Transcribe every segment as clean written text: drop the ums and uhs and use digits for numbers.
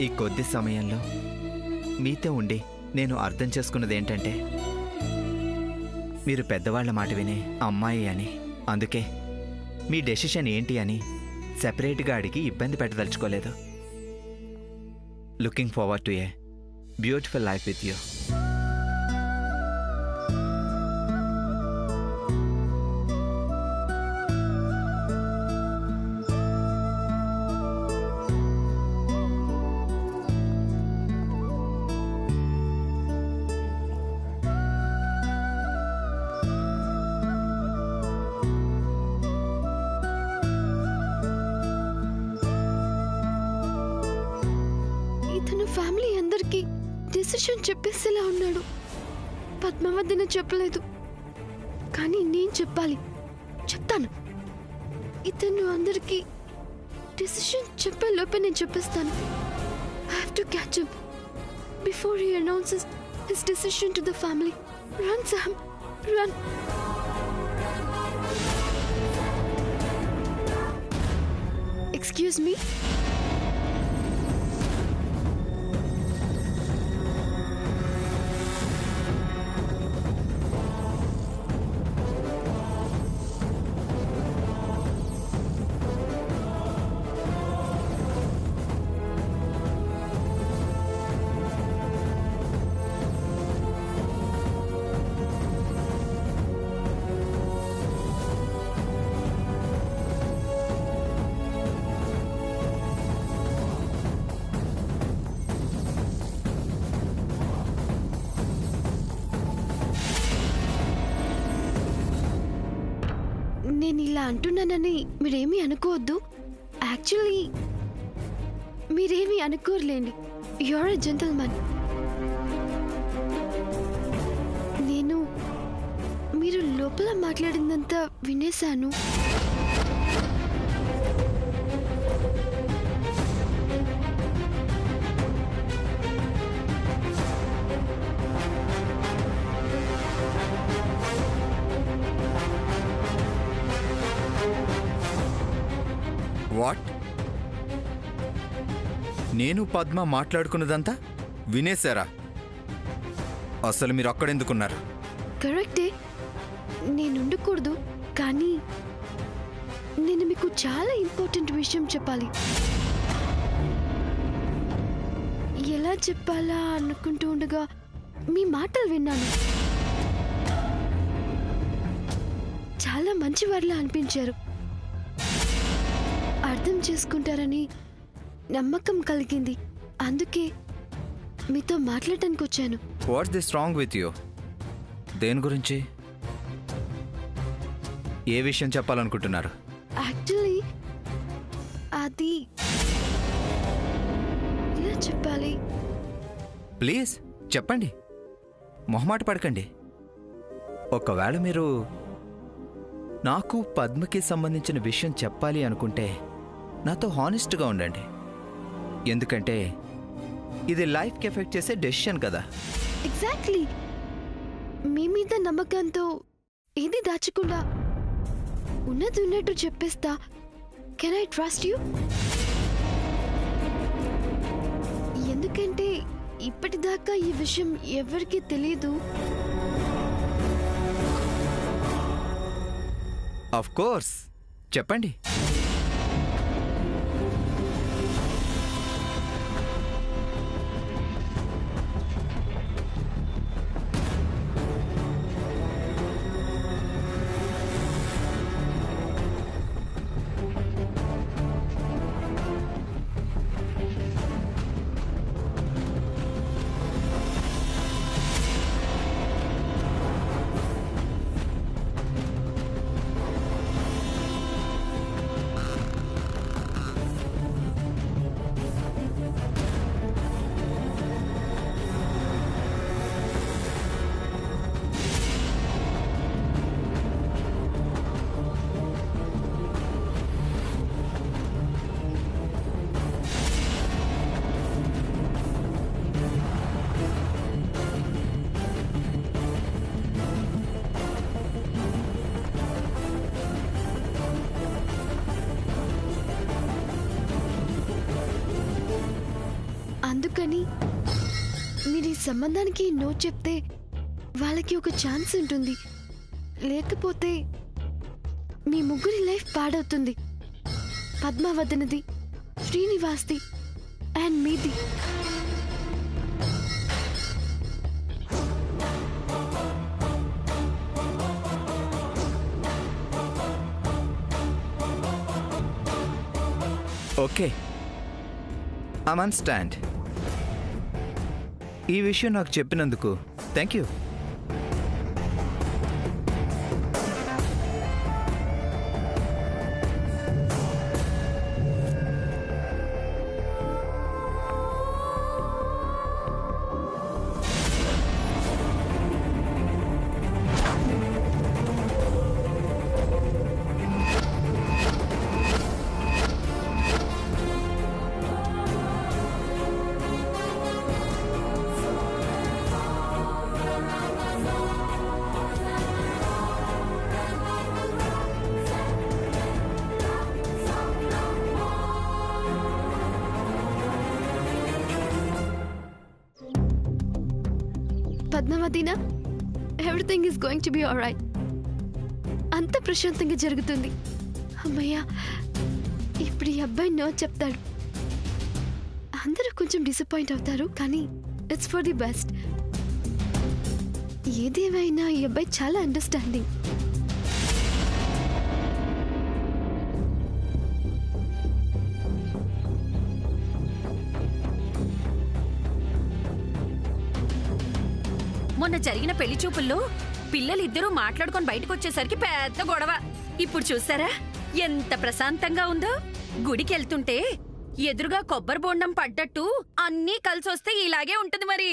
ఈ కొద్ది సమయంలో మీతో ఉండి నేను అర్థం చేసుకున్నదేంటంటే మీరు పెద్దవాళ్ల మాట వినే అమ్మాయి అని. అందుకే మీ డెసిషన్ ఏంటి అని సెపరేట్గా అడిగి ఇబ్బంది పెట్టదలుచుకోలేదు. Looking forward to a beautiful life with you. Family అందరికీ డెసిషన్ చెప్పేసేలా ఉన్నాడు. పద్మావతిని చెప్పలేదు, కానీ నేను చెప్పాలి. చెప్తాను. ఇతను అందరికీ డెసిషన్ చెప్పే లోపే నేను చెప్పేస్తాను. I have to catch him before he announces his decision to the family. Run Sam, run. Excuse me. నేను ఇలా అంటున్నానని మీరేమీ అనుకోవద్దు. యాక్చువల్లీ మీరేమీ అనుకోరులేండి. You're a gentleman. నేను మీరు లోపల మాట్లాడిందంతా వినేశాను. వాట్? నేను పద్మ మాట్లాడుకున్నదంతా వినేశారా? అసలు మీరు అక్కడెందుకున్నారు? కరెక్టే, నేనుండకూడదు. కానీ నేను మీకు చాలా ఇంపార్టెంట్ విషయం చెప్పాలి. ఎలా చెప్పాలా అనుకుంటూ ఉండగా మీ మాటలు విన్నాను. చాలా మంచివారిలా అనిపించారు. అర్థం చేసుకుంటారని నమ్మకం కలిగింది. అందుకే మీతో మాట్లాడటానికి వచ్చాను. What's this wrong with you? దేని గురించి? ఏ విషయం చెప్పాలనుకుంటున్నారు? యాక్చువల్లీ అది ఇలా చెప్పాలి. ప్లీజ్ చెప్పండి, మొహమాట పడకండి. ఒకవేళ మీరు నాకు పద్మకి సంబంధించిన విషయం చెప్పాలి అనుకుంటే నాతో హానెస్ట్గా ఉండండి. ఎందుకంటే ఇది లైఫ్కి ఎఫెక్ట్ చేసే డెసిషన్ కదా. ఎగ్జాక్ట్లీ. మీ మీద నమ్మకంతో ఏది దాచకుండా ఉన్నది ఉన్నట్టు చెప్పేస్తా. Can I trust you? ఎందుకంటే ఇప్పటిదాకా ఈ విషయం ఎవరికీ తెలీదు. ఆఫ్ కోర్స్, చెప్పండి. కానీ మీరు ఈ సంబంధానికి నో చెప్తే వాళ్ళకి ఒక ఛాన్స్ ఉంటుంది. లేకపోతే మీ ముగ్గురి లైఫ్ పాడవుతుంది. పద్మావతినిది, శ్రీనివాస్ది అండ్ మీది. Okay, I understand. ఈ విషయం నాకు చెప్పినందుకు థ్యాంక్ యూ. పద్మావతినా, everything is going to be alright. అంత ప్రశాంతంగా జరుగుతుంది. అమ్మయ్యా, ఇప్పుడు ఈ అబ్బాయి నో చెప్తాడు. అందరూ కొంచెం డిసప్పాయింట్ అవుతారు, కానీ ఇట్స్ ఫర్ ది బెస్ట్. ఏదేమైనా ఈ అబ్బాయి చాలా అండర్స్టాండింగ్. మొన్న జరిగిన పెళ్లి చూపుల్లో పిల్లలిద్దరూ మాట్లాడుకొని బయటకు వచ్చేసరికి పెద్ద గొడవ. ఇప్పుడు చూసారా ఎంత ప్రశాంతంగా ఉందో. గుడికి వెళ్తుంటే ఎదురుగా కొబ్బరి బొండం పడ్డట్టు అన్నీ కలిసొస్తే ఇలాగే ఉంటుంది మరి.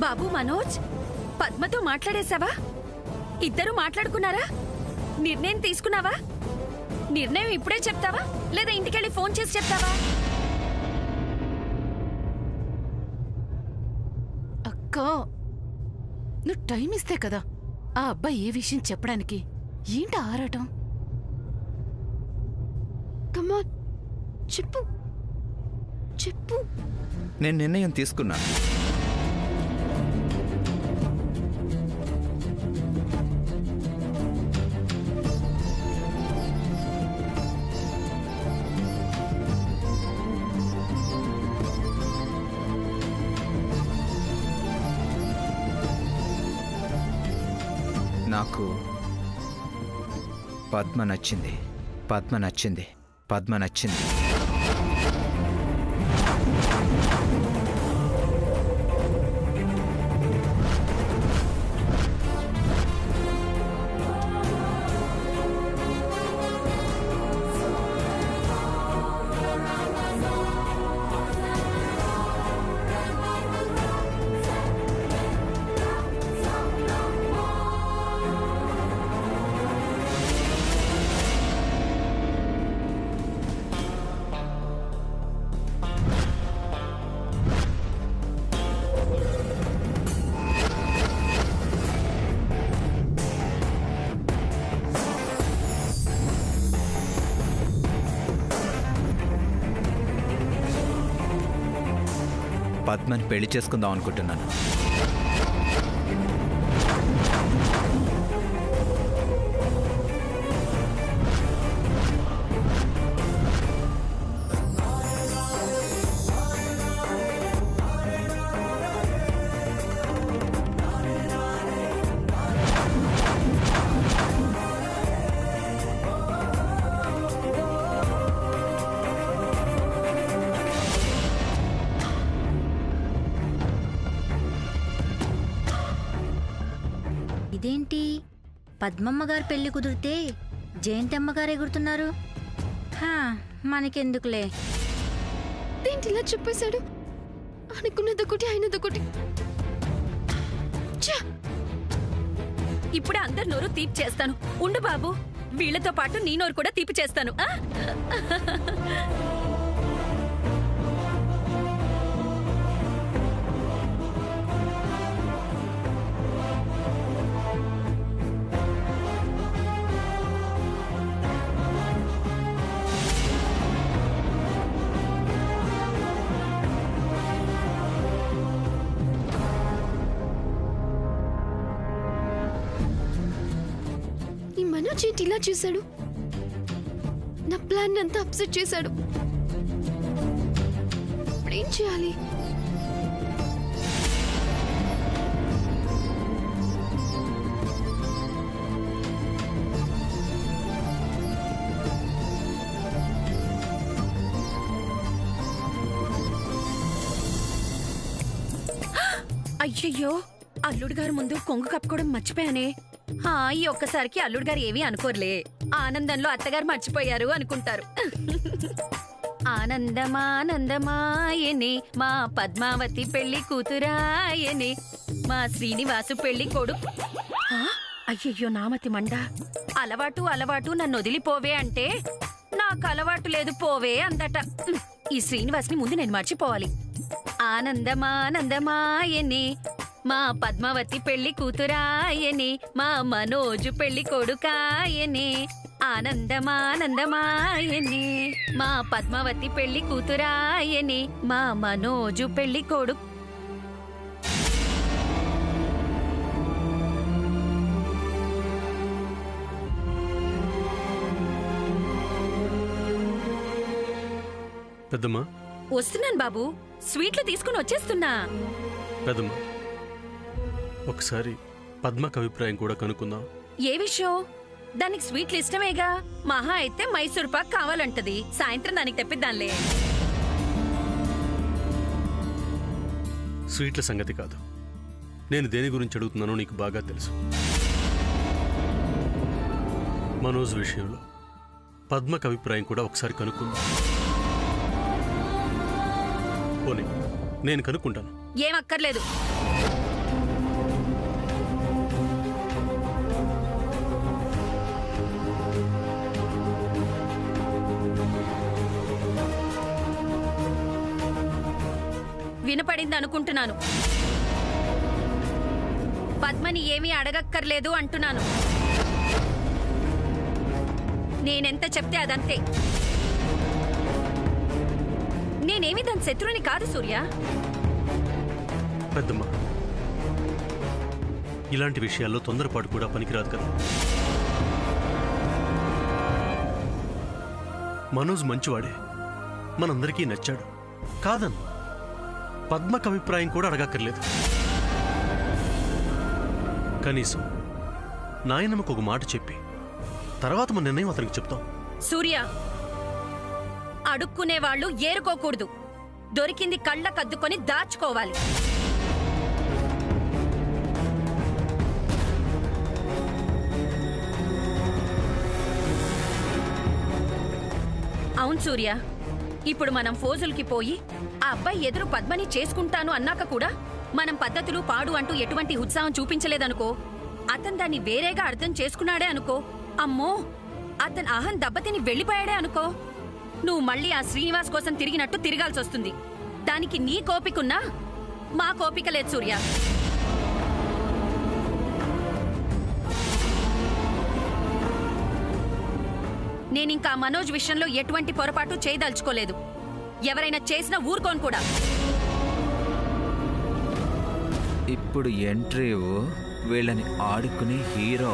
బాబు మనోజ్, పద్మతో మాట్లాడేశావా? ఇద్దరు మాట్లాడుకున్నారా? నిర్ణయం తీసుకున్నావా? నిర్ణయం ఇప్పుడే చెప్తావా లేదా ఇంటికెళ్ళి ఫోన్ చేసి చెప్తావా? అక్క, నువ్వు టైం ఇస్తే కదా ఆ అబ్బాయి ఏ విషయం చెప్పడానికి. ఏంటి ఆరాటం? కమ్ ఆన్, చెప్పు చెప్పు. నేను నిర్ణయం తీసుకున్నాను. నాకు పద్మ నచ్చింది, పద్మ నచ్చింది, పద్మ నచ్చింది. పద్మని పెళ్లి చేసుకుందాం అనుకుంటున్నాను. పద్మమ్మ గారి పెళ్లి కుదిరితే జయంతమ్మ గారు ఎగురుతున్నారు. మనకెందుకులే. ఏంటి ఇలా చెప్పేశాడు? అనుకున్నదొకటి అయినదొకటి. ఇప్పుడే అందరి నోరు తీపి చేస్తాను. ఉండు బాబు, వీళ్లతో పాటు నీ నోరు కూడా తీపి చేస్తాను. మనోజ్ ఏంటి ఇలా చేశాడు? నా ప్లాన్ అంతా అప్సెట్ చేశాడు. ఇప్పుడేం చేయాలి? అయ్యయ్యో, అల్లుడు గారు ముందు కొంగు కప్పుకోవడం మర్చిపోయానే. ఈ ఒక్కసారికి అల్లుడు గారు ఏమీ అనుకోర్లే. ఆనందంలో అత్తగారు మర్చిపోయారు అనుకుంటారు. ఆనందమానందమాయనే మా పద్మావతి పెళ్లి కూతురాయనే మా శ్రీనివాసు పెళ్లి కొడుకు. అయ్యయ్యో, నామతి మండ. అలవాటు అలవాటు నన్ను వదిలిపోవే అంటే నాకు అలవాటు లేదు పోవే అందట. ఈ శ్రీనివాస్ని ముందు నేను మర్చిపోవాలి. ఆనందమానందమాయనే మా పద్మావతి పెళ్లి కూతురాయనే మా మనోజు పెళ్లి కొడుకాయనే. ఆనందమానందమాయనే మా పద్మావతి పెళ్లి కూతురాయనే మా మనోజు పెళ్లి కొడుకు. పెద్దమ్మా, వస్తున్నాను బాబు, స్వీట్లు తీసుకుని వచ్చేస్తున్నా. పెద్దమ్మా, ఒకసారి పద్మకు అభిప్రాయం కూడా కనుక్కుందాం. ఏ విషయం? దానికి స్వీట్లు ఇష్టమేగా. మహా అయితే మైసూర్ పాక్ కావాలంటది. సాయంత్రం దానికి తెప్పిద్దాంలే. స్వీట్ల సంగతి కాదు, నేను దేని గురించి అడుగుతున్నానో నీకు బాగా తెలుసు. మనోజ్ విషయంలో పద్మకు అభిప్రాయం కూడా ఒకసారి కనుక్కుందాం. పోనీ, నేను కనుక్కుంటాను. ఏమక్కర్లేదు. వినపడింది అనుకుంటున్నాను. పద్మని ఏమీ అడగక్కర్లేదు అంటున్నాను. నేనెంత చెప్తే అదంతే. నేనేమి దాని శత్రువుని కాదు సూర్య. పెద్దమ్మ, ఇలాంటి విషయాల్లో తొందరపాటు కూడా పనికిరాదు కదా. మనోజ్ మంచివాడే, మనందరికీ నచ్చాడు కాదన్న. పద్మకు అభిప్రాయం కూడా అడగక్కర్లేదు. కనీసం నాయనమ్మకు ఒక మాట చెప్పి తర్వాత మన నిర్ణయం అతనికి చెప్తాం. సూర్య, అడుక్కునే వాళ్ళు ఏరుకోకూడదు. దొరికింది కళ్ళ కద్దుకొని దాచుకోవాలి. అవును సూర్య, ఇప్పుడు మనం ఫోజులకి పోయి ఆ అబ్బాయి ఎదురు పద్మని చేసుకుంటాను అన్నాక కూడా మనం పద్ధతులు పాడు అంటూ ఎటువంటి ఉత్సాహం చూపించలేదనుకో, అతను దాన్ని వేరేగా అర్థం చేసుకున్నాడే అనుకో, అమ్మో అతను అహం దెబ్బతిని వెళ్ళిపోయాడే అనుకో, నువ్వు మళ్ళీ ఆ శ్రీనివాస్ కోసం తిరిగినట్టు తిరగాల్సి వస్తుంది. దానికి నీ కోపికున్నా మా కోపిక లేదు సూర్య. నేనింకా మనోజ్ విషయంలో ఎటువంటి పొరపాటు చేయదలుచుకోలేదు. ఎవరైనా చేసినా ఊరుకోను కూడా. ఇప్పుడు ఎంట్రీ వీళ్ళని ఆడుకునే hero.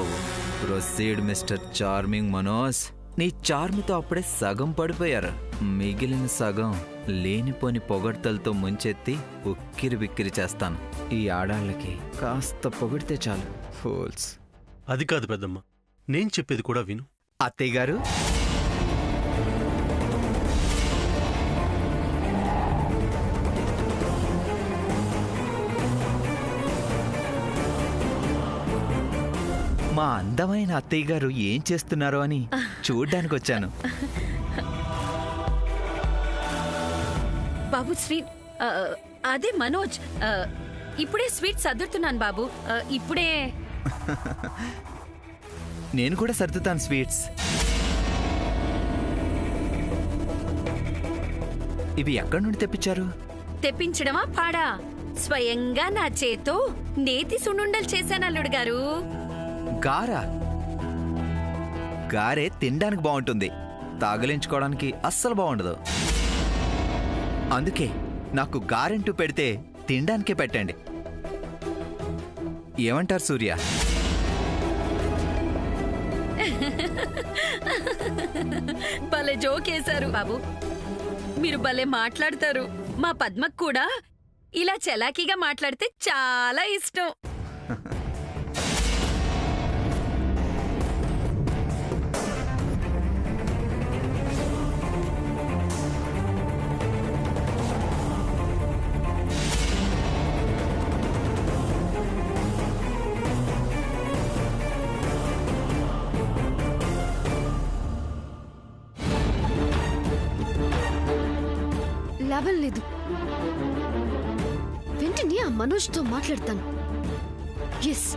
Proceed mister charming Manoj. నీ చార్మితో అప్పుడే సగం పడిపోయారు. మిగిలిన సగం లేనిపోని పొగడ్తలతో ముంచెత్తి ఉక్కిరి బిక్కిరి చేస్తాను. ఈ ఆడాళ్ళకి కాస్త పొగిడితే చాలు. ఫూల్స్. అది కాదు పెద్దమ్మ, నేను చెప్పేది కూడా విను. అత్తయ్య గారు, మా అందమైన అత్తయ్య గారు ఏం చేస్తున్నారో అని చూడ్డానికి వచ్చాను. బాబు స్వీట్ అదే మనోజ్, ఇప్పుడే స్వీట్ సర్దుతున్నాను బాబు, ఇప్పుడే. నేను కూడా సర్దుతాను స్వీట్స్. ఇవి ఎక్కడి నుండి తెప్పించారు? తెప్పించడమా పాడా? స్వయంగా నా చేతో నేతి సున్నుండలు చేశాను అల్లుడు గారు. గారా? గారే తినడానికి బాగుంటుంది, తాగలించుకోవడానికి అస్సలు బాగుండదు. అందుకే నాకు గారెంటూ పెడితే తినడానికే పెట్టండి. ఏమంటారు సూర్య? భలే జోకేశారు బాబు, మీరు భలే మాట్లాడతారు. మా పద్మకు కూడా ఇలా చలాకీగా మాట్లాడితే చాలా ఇష్టం. లాభం లేదు, వెంటనే ఆ మనోజ్తో మాట్లాడతాను. ఎస్,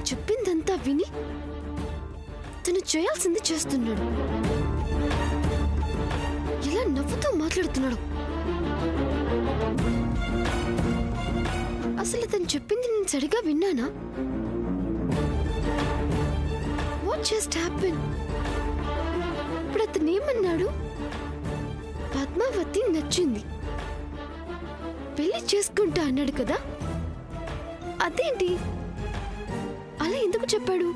చెప్పిందంతా విని తను చేయాల్సింది చేస్తున్నాడు. ఇలా నవ్వుతూ మాట్లాడుతున్నాడు. అసలు తను చెప్పింది నేను సరిగా విన్నానా? What just happen? ఇప్పుడు అతను ఏమన్నాడు? పద్మావతి నచ్చింది, పెళ్లి చేసుకుంటా అన్నాడు కదా. అదేంటి అలా ఎందుకు చెప్పాడు?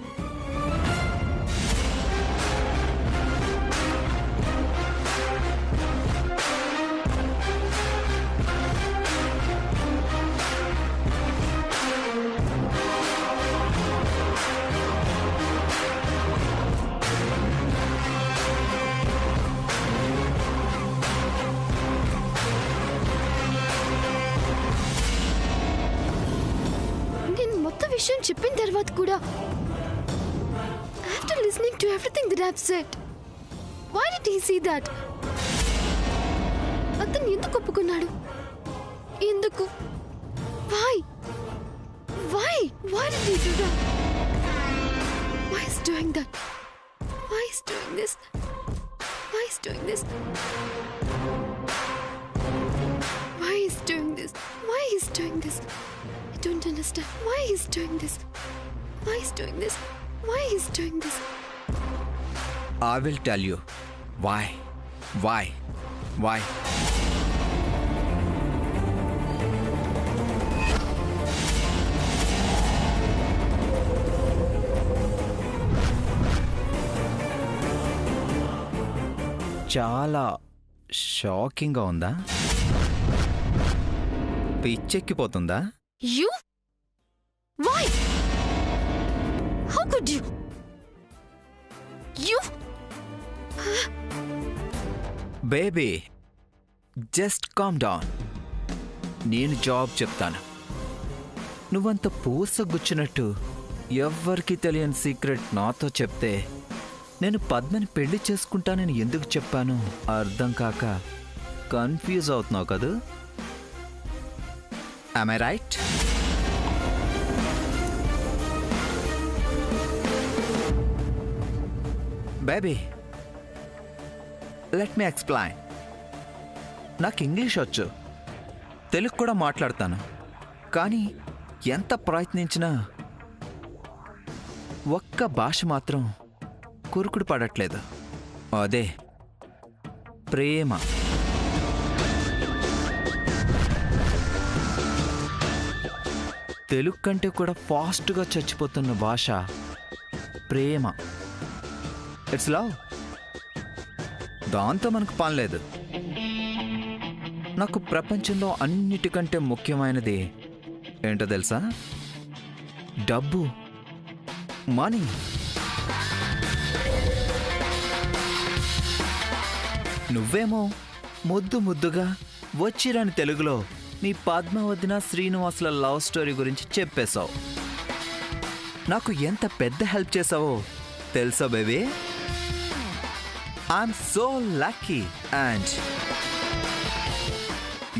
విషయం చెప్పిన తర్వాత కూడా after listening to everything that I've said, why did he see that? అతను ఎందుకు ఒప్పుకున్నాడు? ఎందుకు? Why did he do that? Why is doing that? Why is doing this? Why is doing this? Why is doing this? Why is doing this? I don't understand. Why he's doing this? Why he's doing this? Why he's doing this? I will tell you. Why? చాలా షాకింగ్గా ఉందా? పిచ్చెక్కిపోతుందా? You? Why? How could you? You? Baby, just calm down. నేను job చెప్తాను. నువ్వంత పూసగుచ్చినట్టు ఎవ్వరికీ తెలియని secret నాతో చెప్తే నేను పద్మని పెళ్లి చేసుకుంటానని ఎందుకు చెప్పాను అర్థం కాక కన్ఫ్యూజ్ అవుతున్నావు కదూ? Am I right? Baby, let me explain. నాకు ఇంగ్లీష్ వచ్చు, తెలుగు కూడా మాట్లాడతాను. కానీ ఎంత ప్రయత్నించినా ఒక్క భాష మాత్రం కురుకుడు పడట్లేదు. అదే ప్రేమ. తెలుగు కంటే కూడా ఫాస్ట్గా చచ్చిపోతున్న భాష ప్రేమ. It's love. దాంతో మనకు పని లేదు. నాకు ప్రపంచంలో అన్నిటికంటే ముఖ్యమైనది ఏంటో తెలుసా? డబ్బు, మనీ. నువ్వేమో ముద్దు ముద్దుగా వచ్చిరాని తెలుగులో మీ పద్మావతిన శ్రీనివాసుల లవ్ స్టోరీ గురించి చెప్పేశావు. నాకు ఎంత పెద్ద హెల్ప్ చేసావో తెలుసా baby? I'm so lucky and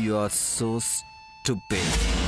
you are so stupid.